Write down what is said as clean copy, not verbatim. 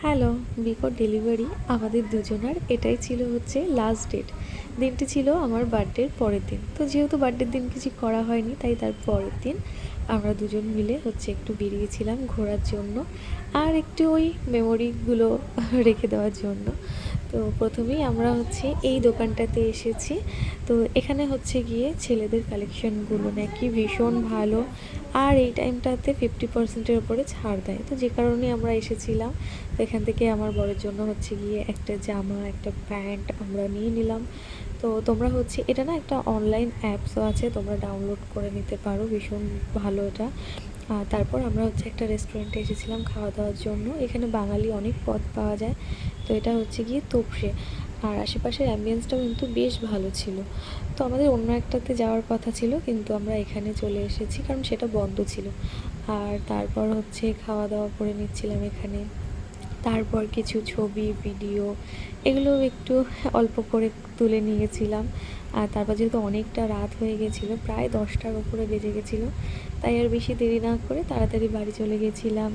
Hello, before delivery আমাদের দুজনার এটাই ছিল হচ্ছে লাস্ট ডেট। দিনটি ছিল আমার বার্থডের পরের দিন। তো যেহেতু বার্থডের দিন কিছু করা হয়নি, তাই তার পরের দিন আমরা দুজন মিলে হচ্ছে একটু বেরিয়েছিলাম ঘোরার জন্য আর একটু ওই মেমোরিগুলো রেখে দেওয়ার জন্য। তো প্রথমেই আমরা হচ্ছে এই দোকানটাতে এসেছি। তো এখানে হচ্ছে গিয়ে ছেলেদের কালেকশনগুলো নাকি ভীষণ ভালো, আর এই টাইমটাতে 50%-এর ওপরে ছাড় দেয়। তো যে কারণে আমরা এসেছিলাম। তো এখান থেকে আমার বরের জন্য হচ্ছে গিয়ে একটা জামা, একটা প্যান্ট আমরা নিয়ে নিলাম। তো তোমরা হচ্ছে এটা না একটা অনলাইন অ্যাপসও আছে, তোমরা ডাউনলোড করে নিতে পারো, ভীষণ ভালো এটা। আর তারপর আমরা হচ্ছে একটা রেস্টুরেন্টে এসেছিলাম খাওয়া দাওয়ার জন্য। এখানে বাঙালি অনেক পদ পাওয়া যায়। তো এটা হচ্ছে গিয়ে তোপসে। আর আশেপাশের অ্যাম্বিয়েন্সটাও কিন্তু বেশ ভালো ছিল। তো আমাদের অন্য একটাতে যাওয়ার কথা ছিল, কিন্তু আমরা এখানে চলে এসেছি কারণ সেটা বন্ধ ছিল। আর তারপর হচ্ছে খাওয়া দাওয়া করে নিচ্ছিলাম এখানে। তারপর কিছু ছবি, ভিডিও এগুলো একটু অল্প করে তুলে নিয়েছিলাম। আর তারপর যেহেতু অনেকটা রাত হয়ে গেছিলো, প্রায় 10টার ওপরে বেজে গেছিলো, তাই আর বেশি দেরি না করে তাড়াতাড়ি বাড়ি চলে গেছিলাম।